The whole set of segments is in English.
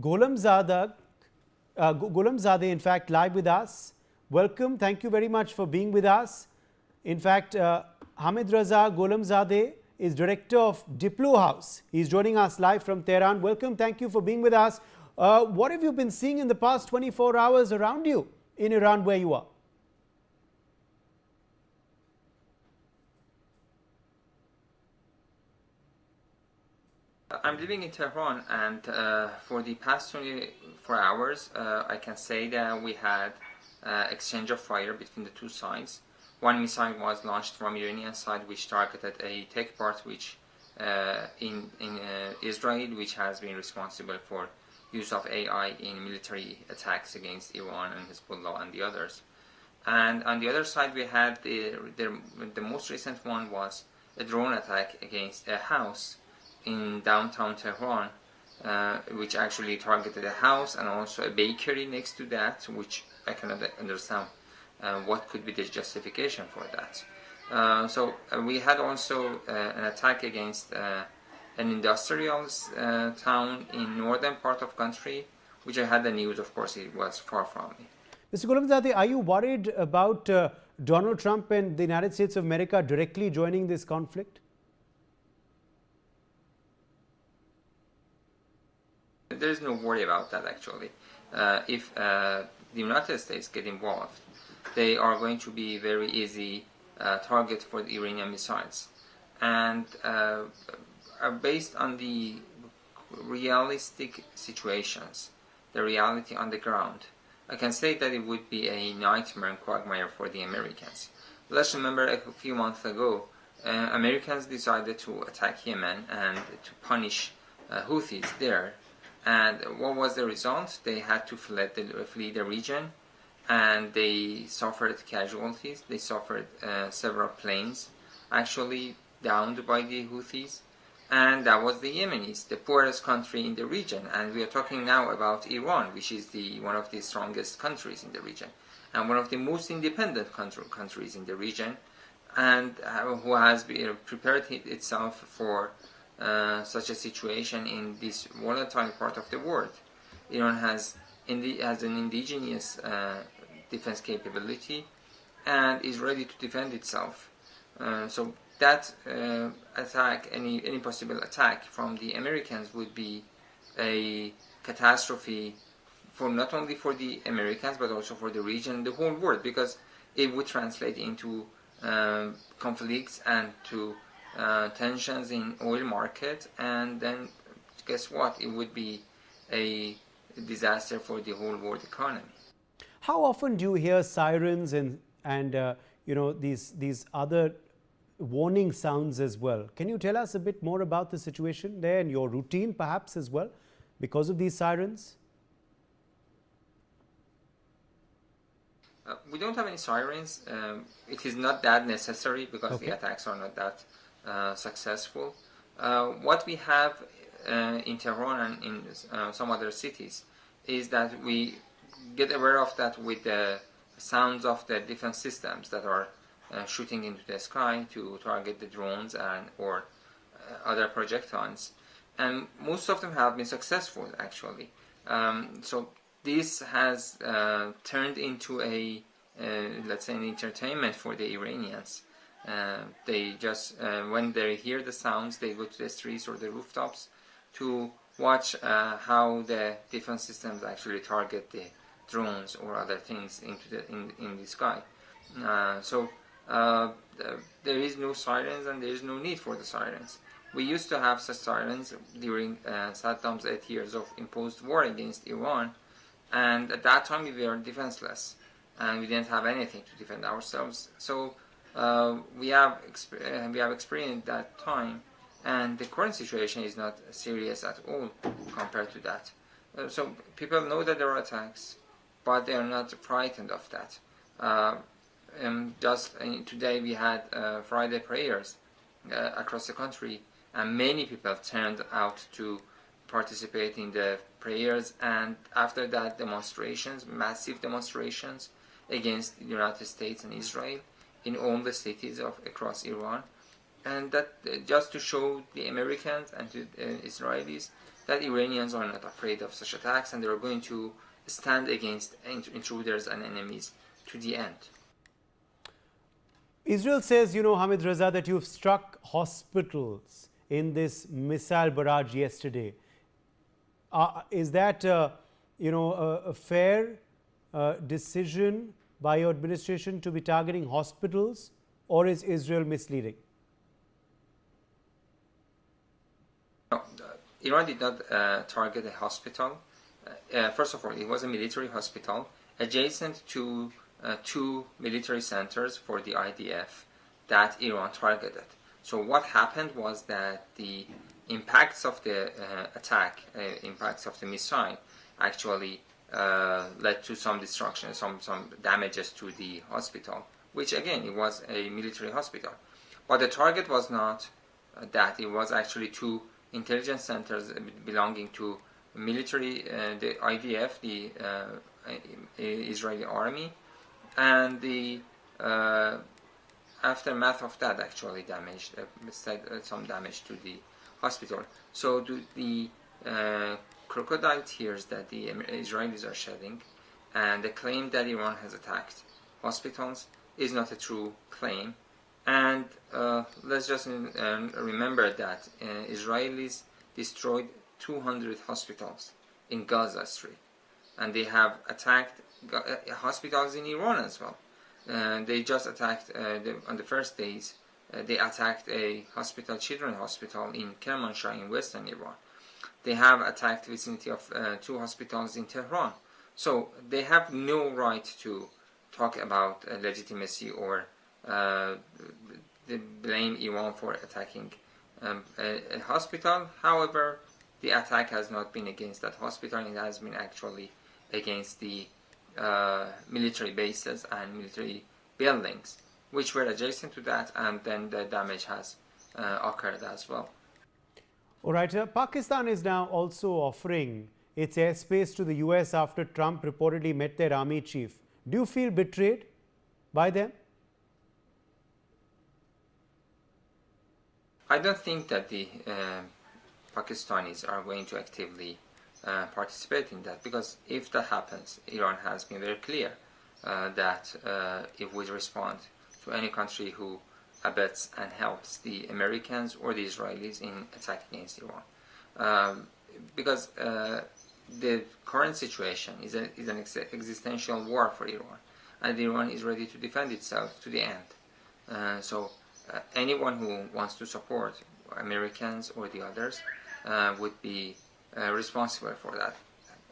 Gholamzadeh, Gholamzadeh, in fact, live with us. Welcome. Thank you very much for being with us. In fact, Hamidreza Gholamzadeh is director of DiploHouse. He's joining us live from Tehran. Welcome. Thank you for being with us. What have you been seeing in the past 24 hours around you in Iran where you are? I'm living in Tehran, and for the past 24 hours, I can say that we had exchange of fire between the two sides. One missile was launched from Iranian side, which targeted a tech part which in Israel, which has been responsible for use of AI in military attacks against Iran and Hezbollah and the others. And on the other side, we had the most recent one was a drone attack against a house in downtown Tehran, which actually targeted a house and also a bakery next to that, which I cannot understand what could be the justification for that. So we had also an attack against an industrial town in northern part of country, which I had the news, of course, it was far from me. Mr. Gholamzadeh, are you worried about Donald Trump and the United States of America directly joining this conflict? There is no worry about that, actually. If the United States get involved, they are going to be very easy target for the Iranian missiles. And based on the realistic situations, the reality on the ground, I can say that it would be a nightmare and quagmire for the Americans. Let's remember a few months ago, Americans decided to attack Yemen and to punish Houthis there. And what was the result? They had to flee the region, and they suffered casualties. They suffered several planes actually downed by the Houthis, and that was the Yemenis, the poorest country in the region. And we are talking now about Iran, which is one of the strongest countries in the region, and one of the most independent countries in the region, and who has prepared itself for such a situation in this volatile part of the world. Iran has an indigenous defense capability and is ready to defend itself. So that attack, any possible attack from the Americans would be a catastrophe for not only for the Americans but also for the region, the whole world, because it would translate into conflicts and to tensions in oil market, and then guess what? It would be a disaster for the whole world economy. How often do you hear sirens and you know, these other warning sounds as well? Can you tell us a bit more about the situation there and your routine perhaps as well because of these sirens? We don't have any sirens. It is not that necessary because the attacks are not that successful. What we have in Tehran and in some other cities is that we get aware of that with the sounds of the different systems that are shooting into the sky to target the drones or other projectiles, and most of them have been successful actually. So this has turned into a let's say an entertainment for the Iranians. They just when they hear the sounds, they go to the streets or the rooftops to watch how the defense systems actually target the drones or other things in the sky. So there is no sirens and there is no need for the sirens. We used to have such sirens during Saddam's 8 years of imposed war against Iran, and at that time we were defenseless and we didn't have anything to defend ourselves. So we have experienced that time, and the current situation is not serious at all compared to that. So people know that there are attacks, but they are not frightened of that. Today we had Friday prayers across the country, and many people turned out to participate in the prayers, and after that demonstrations, massive demonstrations against the United States and Israel in all the cities across Iran. And that just to show the Americans and to Israelis that Iranians are not afraid of such attacks and they are going to stand against intruders and enemies to the end. Israel says, Hamidreza, that you've struck hospitals in this missile barrage yesterday. Is that, a fair decision by your administration to be targeting hospitals, or is Israel misleading? No, Iran did not target a hospital. First of all, it was a military hospital adjacent to two military centers for the IDF that Iran targeted. So what happened was that the impacts of the attack, impacts of the missile, actually led to some destruction, some damages to the hospital, which again, it was a military hospital. But the target was not that, it was actually two intelligence centers belonging to military, the IDF, the Israeli army, and the aftermath of that actually damaged, some damage to the hospital. So the crocodile tears that the Israelis are shedding and the claim that Iran has attacked hospitals is not a true claim. And let's just remember that Israelis destroyed 200 hospitals in Gaza Strip, and they have attacked hospitals in Iran as well. They just attacked, on the first days, they attacked a hospital, children's hospital in Kermanshah in western Iran. They have attacked vicinity of two hospitals in Tehran. So they have no right to talk about legitimacy or blame Iran for attacking a hospital. However, the attack has not been against that hospital, it has been actually against the military bases and military buildings which were adjacent to that, and then the damage has occurred as well. All right, Pakistan is now also offering its airspace to the US after Trump reportedly met their army chief. Do you feel betrayed by them? I don't think that the Pakistanis are going to actively participate in that, because if that happens, Iran has been very clear that it would respond to any country who abets and helps the Americans or the Israelis in attack against Iran. Because the current situation is an existential war for Iran, and Iran is ready to defend itself to the end. So anyone who wants to support Americans or the others would be responsible for that.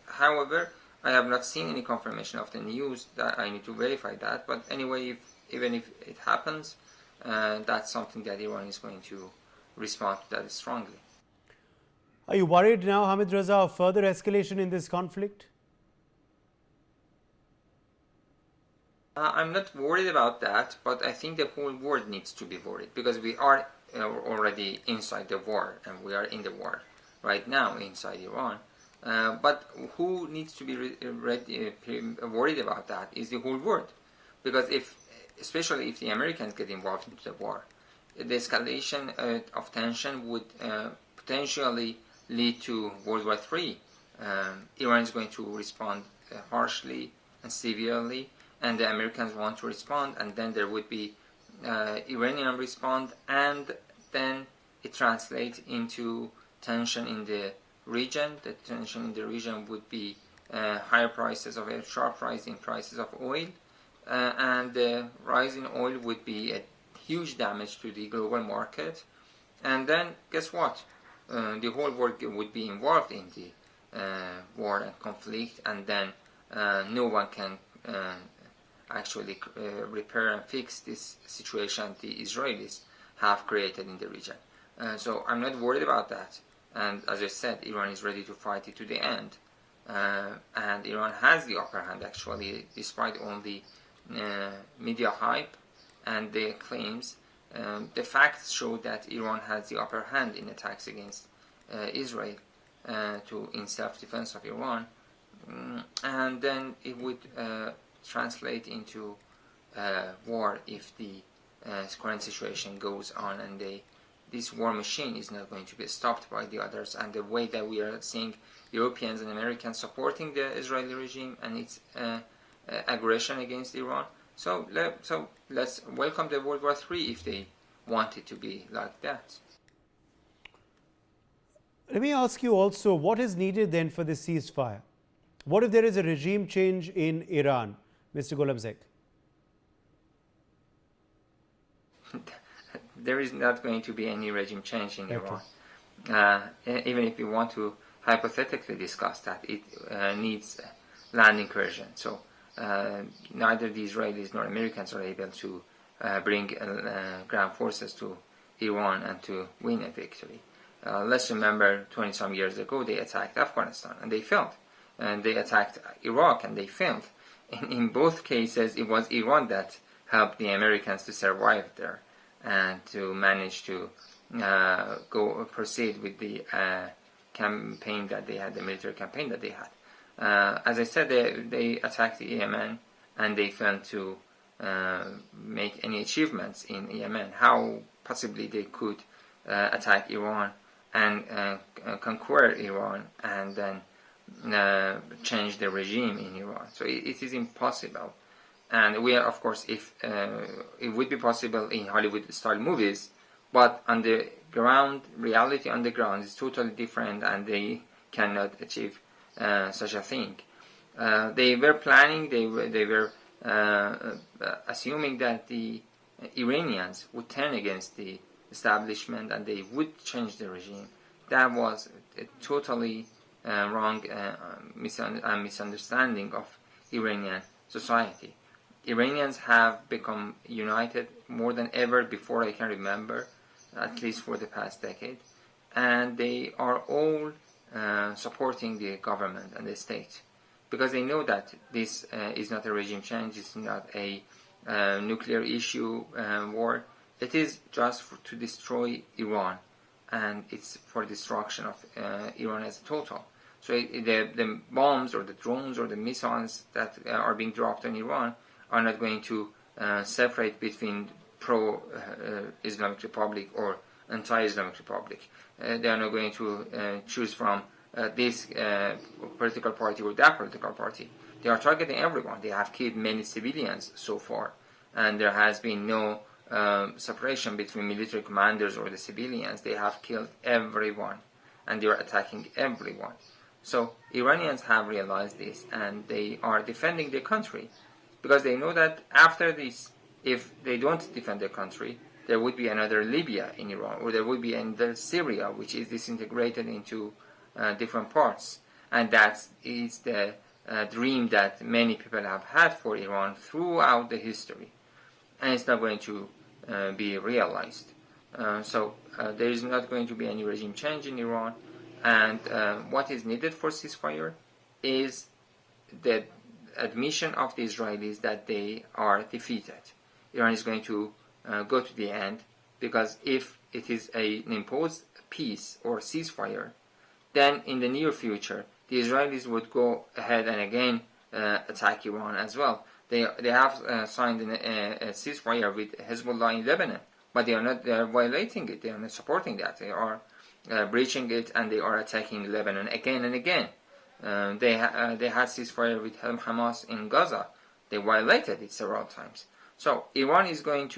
However, I have not seen any confirmation of the news, that I need to verify that, but anyway, even if it happens, that's something that Iran is going to respond to that strongly. Are you worried now, Hamidreza, of further escalation in this conflict? I'm not worried about that, but I think the whole world needs to be worried, because we are already inside the war, and we are in the war right now inside Iran. But who needs to be worried about that is the whole world, because especially if the Americans get involved into the war, the escalation of tension would potentially lead to World War III. Iran is going to respond harshly and severely, and the Americans want to respond, and then there would be Iranian respond, and then it translates into tension in the region. The tension in the region would be higher prices of a sharp rise in prices of oil, and the rise in oil would be a huge damage to the global market. And then guess what? The whole world would be involved in the war and conflict, and then no one can actually repair and fix this situation the Israelis have created in the region. So I'm not worried about that. And as I said, Iran is ready to fight it to the end. And Iran has the upper hand, actually, despite all the media hype and the claims. The facts show that Iran has the upper hand in attacks against Israel in self-defense of Iran. And then it would translate into war if the current situation goes on and the this war machine is not going to be stopped by the others, and the way that we are seeing Europeans and Americans supporting the Israeli regime and its aggression against Iran. So let's welcome the World War III if they want it to be like that. Let me ask you also, what is needed then for this ceasefire? What if there is a regime change in Iran, Mr. Gholamzadeh? There is not going to be any regime change in Iran. Even if you want to hypothetically discuss that, it needs land incursion. So neither the Israelis nor Americans are able to bring ground forces to Iran and to win a victory. Let's remember 20-some years ago they attacked Afghanistan and they failed. And they attacked Iraq and they failed. In both cases it was Iran that helped the Americans to survive there and to manage to proceed with the campaign that they had, the military campaign that they had. As I said, they attacked Yemen and they failed to make any achievements in Yemen. How possibly they could attack Iran and conquer Iran and then change the regime in Iran? So it is impossible. And we are, of course, if it would be possible in Hollywood-style movies, but on the ground, reality on the ground is totally different, and they cannot achieve such a thing. They were planning, they were assuming that the Iranians would turn against the establishment and they would change the regime. That was a totally wrong misunderstanding of Iranian society. Iranians have become united more than ever before I can remember, at least for the past decade, and they are all supporting the government and the state because they know that this is not a regime change, it's not a nuclear issue war. It is just to destroy Iran, and it's for destruction of Iran as a total. So the bombs or the drones or the missiles that are being dropped on Iran are not going to separate between pro-Islamic Republic or anti-Islamic Republic. They are not going to choose from this political party or that political party. They are targeting everyone. They have killed many civilians so far, and there has been no separation between military commanders or the civilians. They have killed everyone, and they are attacking everyone. So Iranians have realized this, and they are defending their country, because they know that after this, if they don't defend their country, there would be another Libya in Iran, or there would be another Syria, which is disintegrated into different parts. And that is the dream that many people have had for Iran throughout the history. And it's not going to be realized. So there is not going to be any regime change in Iran. And what is needed for ceasefire is the admission of the Israelis that they are defeated. Iran is going to go to the end, because if it is an imposed peace or ceasefire, then in the near future the Israelis would go ahead and again attack Iran as well. They have signed a ceasefire with Hezbollah in Lebanon, but they are violating it. They are not supporting that. They are breaching it, and they are attacking Lebanon again and again. They had ceasefire with Hamas in Gaza. They violated it several times. So Iran is going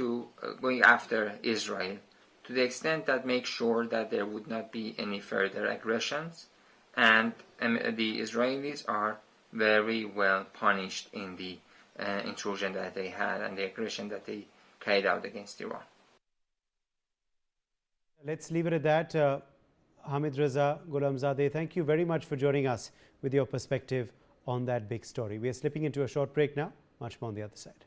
after Israel to the extent that makes sure that there would not be any further aggressions, and the Israelis are very well punished in the intrusion that they had and the aggression that they carried out against Iran. Let's leave it at that. Hamidreza Gholamzadeh, thank you very much for joining us with your perspective on that big story. We are slipping into a short break now. Much more on the other side.